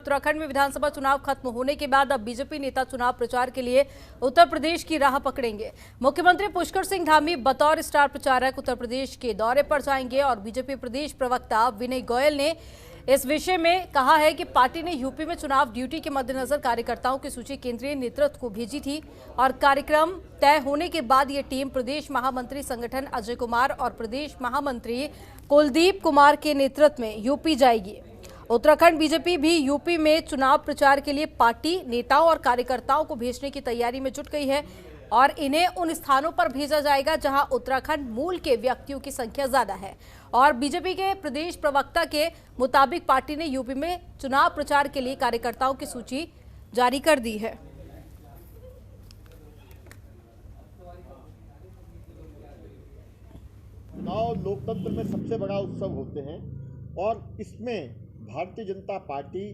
उत्तराखंड में विधानसभा चुनाव खत्म होने के बाद अब बीजेपी नेता चुनाव प्रचार के लिए उत्तर प्रदेश की राह पकड़ेंगे। मुख्यमंत्री पुष्कर सिंह धामी बतौर स्टार प्रचारक उत्तर प्रदेश के दौरे पर जाएंगे और बीजेपी प्रदेश प्रवक्ता विनय गोयल ने इस विषय में कहा है कि पार्टी ने यूपी में चुनाव ड्यूटी के मद्देनजर कार्यकर्ताओं की सूची केंद्रीय नेतृत्व को भेजी थी और कार्यक्रम तय होने के बाद ये टीम प्रदेश महामंत्री संगठन अजय कुमार और प्रदेश महामंत्री कुलदीप कुमार के नेतृत्व में यूपी जाएगी। उत्तराखंड बीजेपी भी यूपी में चुनाव प्रचार के लिए पार्टी नेताओं और कार्यकर्ताओं को भेजने की तैयारी में जुट गई है और इन्हें उन स्थानों पर भेजा जाएगा जहां उत्तराखंड मूल के व्यक्तियों की संख्या ज्यादा है। और बीजेपी के प्रदेश प्रवक्ता के मुताबिक पार्टी ने यूपी में चुनाव प्रचार के लिए कार्यकर्ताओं की सूची जारी कर दी है। चुनाव लोकतंत्र में सबसे बड़ा उत्सव होते हैं और इसमें भारतीय जनता पार्टी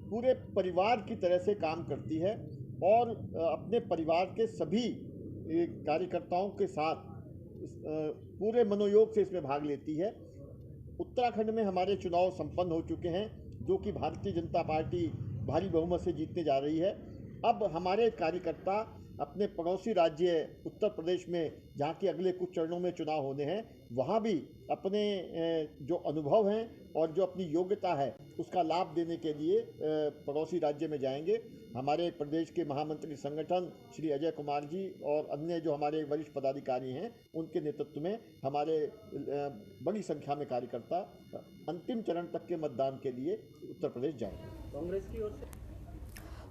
पूरे परिवार की तरह से काम करती है और अपने परिवार के सभी कार्यकर्ताओं के साथ पूरे मनोयोग से इसमें भाग लेती है। उत्तराखंड में हमारे चुनाव संपन्न हो चुके हैं जो कि भारतीय जनता पार्टी भारी बहुमत से जीतने जा रही है। अब हमारे कार्यकर्ता अपने पड़ोसी राज्य उत्तर प्रदेश में जहाँ के अगले कुछ चरणों में चुनाव होने हैं वहाँ भी अपने जो अनुभव हैं और जो अपनी योग्यता है उसका लाभ देने के लिए पड़ोसी राज्य में जाएंगे। हमारे प्रदेश के महामंत्री संगठन श्री अजय कुमार जी और अन्य जो हमारे वरिष्ठ पदाधिकारी हैं उनके नेतृत्व में हमारे बड़ी संख्या में कार्यकर्ता अंतिम चरण तक के मतदान के लिए उत्तर प्रदेश जाएंगे। कांग्रेस की ओर से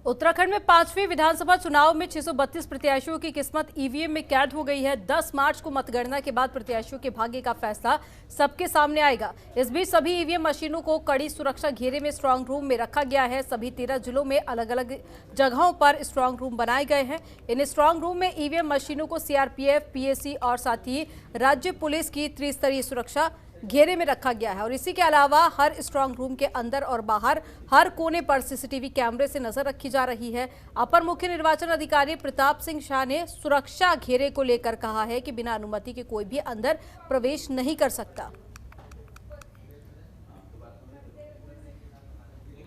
उत्तराखंड में 5वें विधानसभा चुनाव में 632 प्रत्याशियों की किस्मत ईवीएम में कैद हो गई है। 10 मार्च को मतगणना के बाद प्रत्याशियों के भाग्य का फैसला सबके सामने आएगा। इस बीच सभी ईवीएम मशीनों को कड़ी सुरक्षा घेरे में स्ट्रांग रूम में रखा गया है। सभी 13 जिलों में अलग अलग जगहों पर स्ट्रांग रूम बनाए गए हैं। इन स्ट्रांग रूम में ईवीएम मशीनों को सीआरपीएफ, पीएसी और साथ ही राज्य पुलिस की त्रिस्तरीय सुरक्षा घेरे में रखा गया है और इसी के अलावा हर स्ट्रांग रूम के अंदर और बाहर हर कोने पर सीसीटीवी कैमरे से नजर रखी जा रही है। अपर मुख्य निर्वाचन अधिकारी प्रताप सिंह शाह ने सुरक्षा घेरे को लेकर कहा है कि बिना अनुमति के कोई भी अंदर प्रवेश नहीं कर सकता।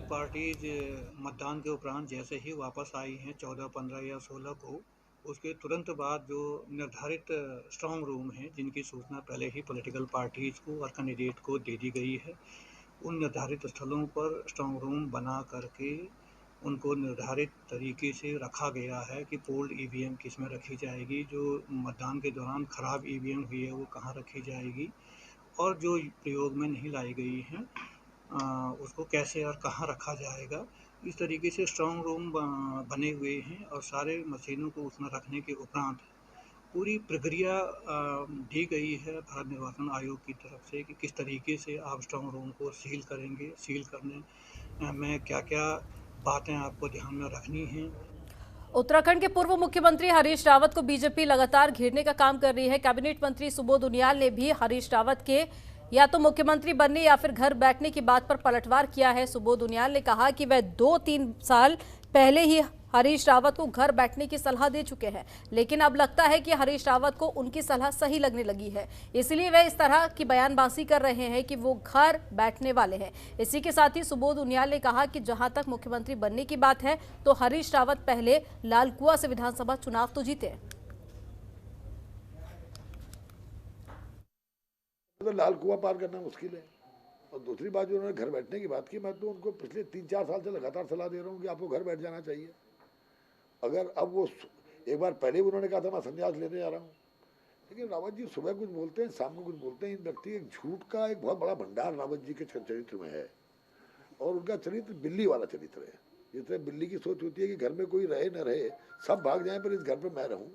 पार्टीज मतदान के उपरांत जैसे ही वापस आई हैं 14, 15 या 16 को, उसके तुरंत बाद जो निर्धारित स्ट्रांग रूम हैं जिनकी सूचना पहले ही पॉलिटिकल पार्टीज़ को और कैंडिडेट को दे दी गई है, उन निर्धारित स्थलों पर स्ट्रांग रूम बना करके उनको निर्धारित तरीके से रखा गया है कि पोल्ड ईवीएम किस में रखी जाएगी, जो मतदान के दौरान ख़राब ईवीएम हुई है वो कहाँ रखी जाएगी और जो प्रयोग में नहीं लाई गई हैं उसको कैसे और कहाँ रखा जाएगा। इस तरीके से स्ट्रांग रूम बने हुए हैं और सारे मशीनों को उसमें रखने के उपरांत पूरी प्रक्रिया दी गई है भारत निर्वाचन आयोग की तरफ से कि किस तरीके से आप स्ट्रांग रूम को सील करेंगे। सील करने में क्या क्या बातें आपको ध्यान में रखनी हैं। उत्तराखंड के पूर्व मुख्यमंत्री हरीश रावत को बीजेपी लगातार घेरने का काम कर रही है। कैबिनेट मंत्री सुबोध उनियाल ने भी हरीश रावत के या तो मुख्यमंत्री बनने या फिर घर बैठने की बात पर पलटवार किया है। सुबोध उनियाल ने कहा कि वह 2-3 साल पहले ही हरीश रावत को घर बैठने की सलाह दे चुके हैं, लेकिन अब लगता है कि हरीश रावत को उनकी सलाह सही लगने लगी है, इसलिए वह इस तरह की बयानबाजी कर रहे हैं कि वो घर बैठने वाले हैं। इसी के साथ ही सुबोध उनियाल ने कहा कि जहां तक मुख्यमंत्री बनने की बात है तो हरीश रावत पहले लालकुआं से विधानसभा चुनाव तो जीते। तो लाल कुआं पार करना मुश्किल है। और दूसरी बात जो उन्होंने घर बैठने की बात की, मैं तो उनको पिछले 3-4 साल से लगातार सलाह दे रहा हूँ कि आपको घर बैठ जाना चाहिए। अगर अब वो एक बार पहले भी उन्होंने कहा था मैं संन्यास लेने जा रहा हूँ, लेकिन रावत जी सुबह कुछ बोलते हैं शाम को कुछ बोलते हैं। इन व्यक्ति एक झूठ का एक बहुत बड़ा भंडार रावत जी के चरित्र में है और उनका चरित्र बिल्ली वाला चरित्र है। जिससे बिल्ली की सोच होती है कि घर में कोई रहे न रहे, सब भाग जाए पर इस घर पर मैं रहूँ,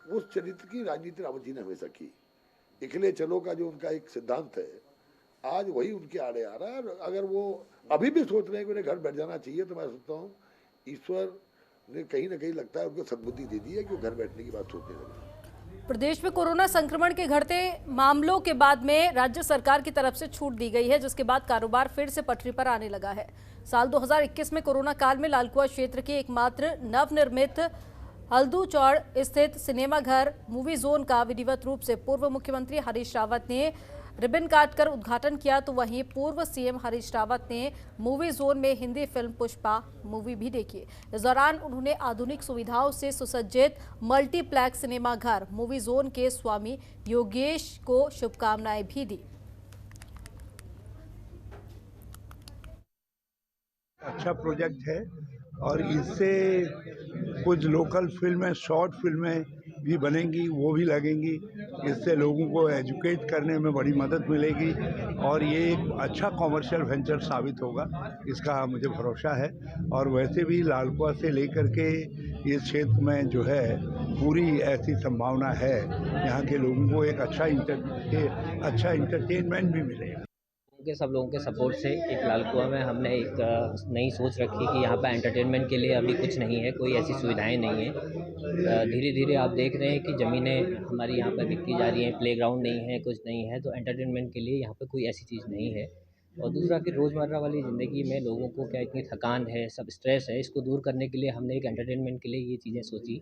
उस चरित्र की राजनीति रावत जी ने हमेशा की। अकेले चलो का जो उनका एक सिद्धांत है आज वही उनके आड़े आ रहा है। अगर वो अभी भी सोच रहे हैं कि उन्हें घर बैठ जाना चाहिए तो मैं सोचता हूँ ईश्वर ने कहीं ना कहीं लगता है उनको सद्बुद्धि दे दी है कि वो घर बैठने की बात सोचने लगे। प्रदेश में कोरोना संक्रमण के घटते मामलों के बाद में राज्य सरकार की तरफ से छूट दी गई है, जिसके बाद कारोबार फिर से पटरी पर आने लगा है। साल 2021 में कोरोना काल में लालकुआं क्षेत्र के एकमात्र नवनिर्मित हल्दू चौड़ स्थित सिनेमा घर मूवी जोन का विधिवत रूप से पूर्व मुख्यमंत्री हरीश रावत ने रिबन काटकर उद्घाटन किया, तो वहीं पूर्व सीएम हरीश रावत ने मूवी जोन में हिंदी फिल्म पुष्पा मूवी भी देखी। इस दौरान उन्होंने आधुनिक सुविधाओं से सुसज्जित मल्टीप्लेक्स सिनेमा घर मूवी जोन के स्वामी योगेश को शुभकामनाएं भी दी। अच्छा प्रोजेक्ट है और इससे कुछ लोकल फिल्में, शॉर्ट फिल्में भी बनेंगी, वो भी लगेंगी। इससे लोगों को एजुकेट करने में बड़ी मदद मिलेगी और ये एक अच्छा कॉमर्शियल वेंचर साबित होगा, इसका मुझे भरोसा है। और वैसे भी लालकुआ से लेकर के इस क्षेत्र में जो है पूरी ऐसी संभावना है, यहाँ के लोगों को एक अच्छा इंटरटेनमेंट भी मिलेगा। के सब लोगों के सपोर्ट से एक लालकुआ में हमने एक नई सोच रखी कि यहाँ पर एंटरटेनमेंट के लिए अभी कुछ नहीं है, कोई ऐसी सुविधाएं नहीं है। धीरे धीरे आप देख रहे हैं कि ज़मीनें हमारी यहाँ पर बिकती जा रही हैं, प्लेग्राउंड नहीं है, कुछ नहीं है, तो एंटरटेनमेंट के लिए यहाँ पर कोई ऐसी चीज़ नहीं है। और दूसरा कि रोज़मर्रा वाली ज़िंदगी में लोगों को क्या इतनी थकान है, सब स्ट्रेस है, इसको दूर करने के लिए हमने एक एंटरटेनमेंट के लिए ये चीज़ें सोची,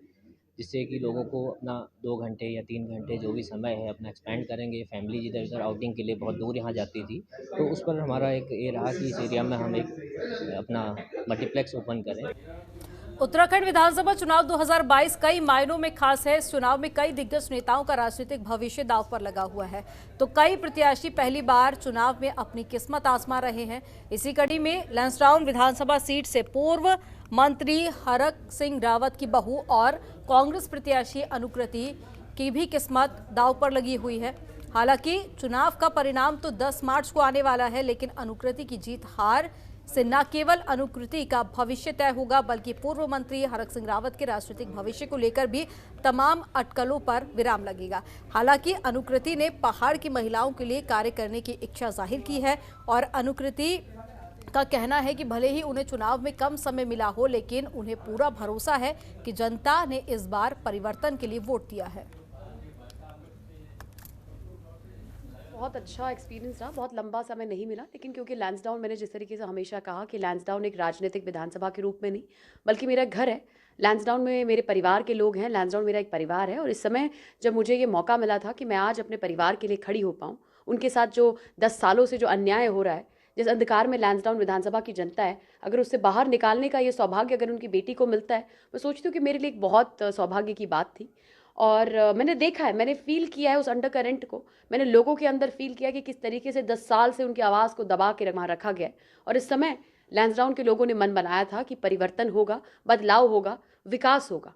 जिससे कि लोगों को अपना 2 घंटे या 3 घंटे जो भी समय है अपना एक्सपेंड करेंगे। फैमिली जिधर उधर आउटिंग के लिए बहुत दूर यहाँ जाती थी, तो उस पर हमारा एक ये रहा कि इस एरिया में हम एक अपना मल्टीप्लेक्स ओपन करें। उत्तराखंड विधानसभा चुनाव 2022 कई मायनों में खास है। इस चुनाव में कई दिग्गज नेताओं का राजनीतिक भविष्य दांव पर लगा हुआ है, तो कई प्रत्याशी पहली बार चुनाव में अपनी किस्मत आजमा रहे हैं। इसी कड़ी में लैंसडाउन विधानसभा सीट से पूर्व मंत्री हरक सिंह रावत की बहू और कांग्रेस प्रत्याशी अनुकृति की भी किस्मत दांव पर लगी हुई है। हालांकि चुनाव का परिणाम तो 10 मार्च को आने वाला है, लेकिन अनुकृति की जीत हार से न केवल अनुकृति का भविष्य तय होगा, बल्कि पूर्व मंत्री हरक सिंह रावत के राजनीतिक भविष्य को लेकर भी तमाम अटकलों पर विराम लगेगा। हालांकि अनुकृति ने पहाड़ की महिलाओं के लिए कार्य करने की इच्छा जाहिर की है और अनुकृति का कहना है कि भले ही उन्हें चुनाव में कम समय मिला हो, लेकिन उन्हें पूरा भरोसा है कि जनता ने इस बार परिवर्तन के लिए वोट दिया है। बहुत अच्छा एक्सपीरियंस रहा। बहुत लंबा समय नहीं मिला, लेकिन क्योंकि लैंसडाउन, मैंने जिस तरीके से हमेशा कहा कि लैंसडाउन एक राजनीतिक विधानसभा के रूप में नहीं बल्कि मेरा घर है। लैंसडाउन में मेरे परिवार के लोग हैं, लैंसडाउन मेरा एक परिवार है। और इस समय जब मुझे ये मौका मिला था कि मैं आज अपने परिवार के लिए खड़ी हो पाऊँ, उनके साथ जो 10 सालों से जो अन्याय हो रहा है, जिस अंधकार में लैंसडाउन विधानसभा की जनता है, अगर उससे बाहर निकालने का ये सौभाग्य अगर उनकी बेटी को मिलता है, मैं सोचती हूँ कि मेरे लिए एक बहुत सौभाग्य की बात थी। और मैंने देखा है, मैंने फील किया है उस अंडर करंट को, मैंने लोगों के अंदर फील किया कि किस तरीके से 10 साल से उनकी आवाज़ को दबा के वहाँ रखा गया है। और इस समय लैंसडाउन के लोगों ने मन बनाया था कि परिवर्तन होगा, बदलाव होगा, विकास होगा।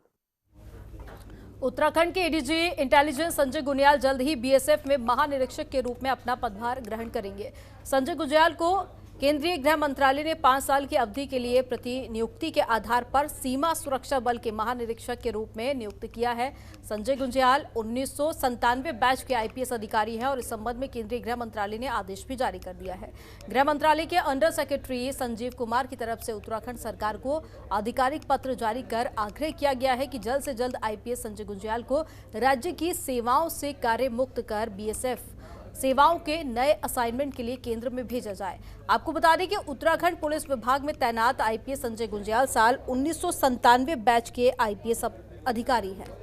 उत्तराखंड के एडीजी इंटेलिजेंस संजय गुंज्याल जल्द ही बीएसएफ में महानिरीक्षक के रूप में अपना पदभार ग्रहण करेंगे। संजय गुंज्याल को केंद्रीय गृह मंत्रालय ने 5 साल की अवधि के लिए प्रतिनियुक्ति के आधार पर सीमा सुरक्षा बल के महानिरीक्षक के रूप में नियुक्त किया है। संजय गुंज्याल 1997 बैच के आईपीएस अधिकारी हैं और इस संबंध में केंद्रीय गृह मंत्रालय ने आदेश भी जारी कर दिया है। गृह मंत्रालय के अंडर सेक्रेटरी संजीव कुमार की तरफ से उत्तराखंड सरकार को आधिकारिक पत्र जारी कर आग्रह किया गया है कि जल्द से जल्द आईपीएस संजय गुंज्याल को राज्य की सेवाओं से कार्य मुक्त कर बीएसएफ सेवाओं के नए असाइनमेंट के लिए केंद्र में भेजा जाए। आपको बता दें कि उत्तराखंड पुलिस विभाग में तैनात आईपीएस संजय गुंज्याल साल 1997 बैच के आईपीएस अधिकारी हैं।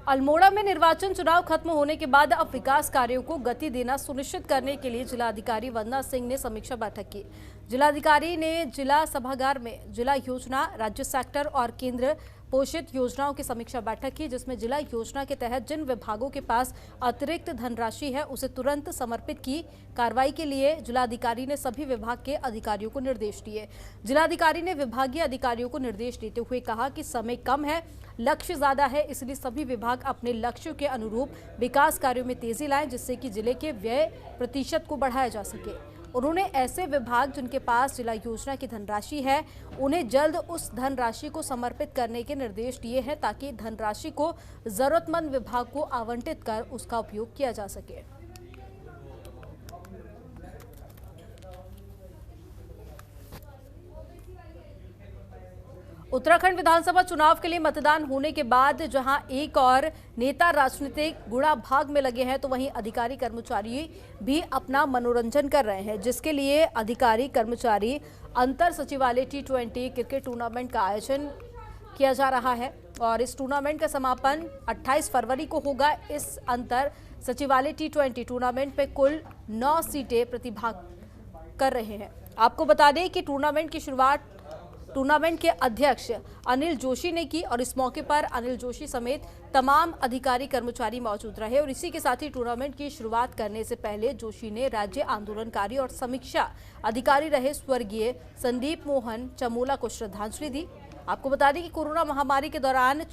अल्मोड़ा में निर्वाचन चुनाव खत्म होने के बाद अब विकास कार्यों को गति देना सुनिश्चित करने के लिए जिलाधिकारी वंदना सिंह ने समीक्षा बैठक की। जिलाधिकारी ने जिला सभागार में जिला योजना, राज्य सेक्टर और केंद्र पोषित योजनाओं की समीक्षा बैठक की, जिसमें जिला योजना के तहत जिन विभागों के पास अतिरिक्त धनराशि है उसे तुरंत समर्पित की कार्रवाई के लिए जिलाधिकारी ने सभी विभाग के अधिकारियों को निर्देश दिए। जिलाधिकारी ने विभागीय अधिकारियों को निर्देश देते हुए कहा कि समय कम है, लक्ष्य ज्यादा है, इसलिए सभी विभाग अपने लक्ष्यों के अनुरूप विकास कार्यों में तेजी लाएं, जिससे कि जिले के व्यय प्रतिशत को बढ़ाया जा सके। उन्होंने ऐसे विभाग जिनके पास जिला योजना की धनराशि है उन्हें जल्द उस धनराशि को समर्पित करने के निर्देश दिए हैं, ताकि धनराशि को जरूरतमंद विभाग को आवंटित कर उसका उपयोग किया जा सके। उत्तराखंड विधानसभा चुनाव के लिए मतदान होने के बाद जहां एक और नेता राजनीतिक गुड़ा भाग में लगे हैं, तो वहीं अधिकारी कर्मचारी भी अपना मनोरंजन कर रहे हैं, जिसके लिए अधिकारी कर्मचारी अंतर सचिवालय T20 क्रिकेट टूर्नामेंट का आयोजन किया जा रहा है और इस टूर्नामेंट का समापन 28 फरवरी को होगा। इस अंतर सचिवालय T20 टूर्नामेंट में कुल 9 सीटें प्रतिभाग कर रहे हैं। आपको बता दें कि टूर्नामेंट की शुरुआत टूर्नामेंट के अध्यक्ष अनिल जोशी ने की और इस मौके पर अनिल जोशी समेत तमाम अधिकारी कर्मचारी मौजूद रहे और इसी के साथ ही टूर्नामेंट की शुरुआत करने से पहले जोशी ने राज्य आंदोलनकारी और समीक्षा अधिकारी रहे स्वर्गीय संदीप मोहन चमोला को श्रद्धांजलि दी। आपको बता दें कि कोरोना महामारी के दौरान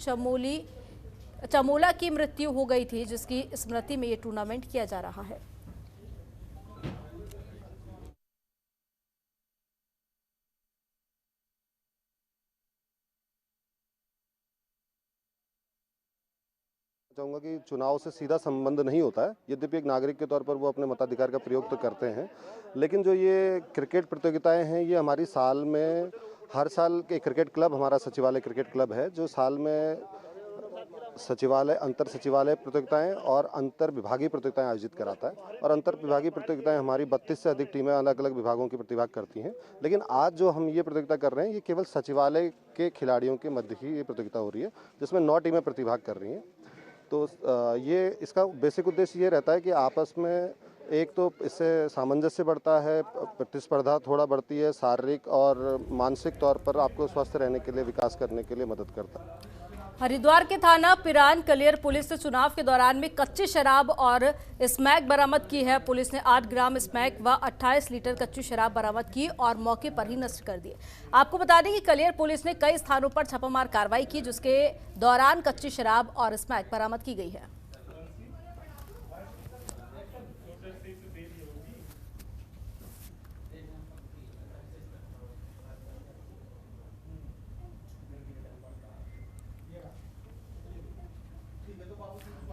चमोला की मृत्यु हो गई थी, जिसकी स्मृति में ये टूर्नामेंट किया जा रहा है। चाहूँगा कि चुनाव से सीधा संबंध नहीं होता है, यद्यपि एक नागरिक के तौर पर वो अपने मताधिकार का प्रयोग तो करते हैं, लेकिन जो ये क्रिकेट प्रतियोगिताएं हैं ये हमारी साल में हर साल के क्रिकेट क्लब, हमारा सचिवालय क्रिकेट क्लब है जो साल में सचिवालय अंतर सचिवालय प्रतियोगिताएं और अंतर विभागीय प्रतियोगिताएं आयोजित कराता है और अंतर विभागीय प्रतियोगिताएं हमारी 32 से अधिक टीमें अलग अलग विभागों की प्रतिभाग करती हैं। लेकिन आज जो हम ये प्रतियोगिता कर रहे हैं ये केवल सचिवालय के खिलाड़ियों के मध्य ही ये प्रतियोगिता हो रही है, जिसमें 9 टीमें प्रतिभाग कर रही हैं। तो ये इसका बेसिक उद्देश्य ये रहता है कि आपस में एक तो इससे सामंजस्य बढ़ता है, प्रतिस्पर्धा थोड़ा बढ़ती है, शारीरिक और मानसिक तौर पर आपको स्वस्थ रहने के लिए, विकास करने के लिए मदद करता है। हरिद्वार के थाना पिरान कलियर पुलिस ने चुनाव के दौरान में कच्ची शराब और स्मैक बरामद की है। पुलिस ने 8 ग्राम स्मैक व 28 लीटर कच्ची शराब बरामद की और मौके पर ही नष्ट कर दी। आपको बता दें कि कलियर पुलिस ने कई स्थानों पर छापामार कार्रवाई की, जिसके दौरान कच्ची शराब और स्मैक बरामद की गई है।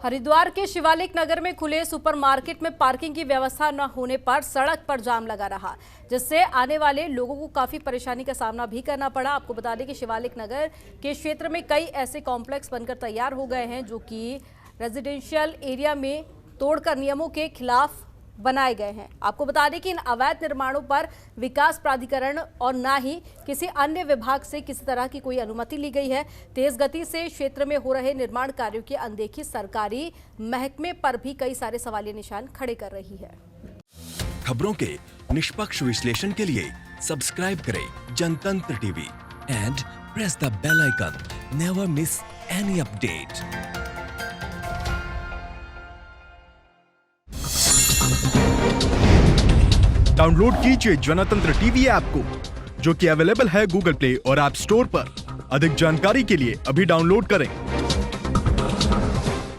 हरिद्वार के शिवालिक नगर में खुले सुपरमार्केट में पार्किंग की व्यवस्था न होने पर सड़क पर जाम लगा रहा, जिससे आने वाले लोगों को काफी परेशानी का सामना भी करना पड़ा। आपको बता दें कि शिवालिक नगर के क्षेत्र में कई ऐसे कॉम्प्लेक्स बनकर तैयार हो गए हैं जो कि रेजिडेंशियल एरिया में तोड़कर नियमों के खिलाफ बनाए गए हैं। आपको बता दें कि इन अवैध निर्माणों पर विकास प्राधिकरण और ना ही किसी अन्य विभाग से किसी तरह की कोई अनुमति ली गई है। तेज गति से क्षेत्र में हो रहे निर्माण कार्यों की अनदेखी सरकारी महकमे पर भी कई सारे सवालिया निशान खड़े कर रही है। खबरों के निष्पक्ष विश्लेषण के लिए सब्सक्राइब करें Jantantra TV and press the bell icon. Never miss any update. Download कीजिए जनतंत्र टीवी ऐप को, जो कि अवेलेबल है गूगल प्ले और ऐप स्टोर पर। अधिक जानकारी के लिए अभी डाउनलोड करें।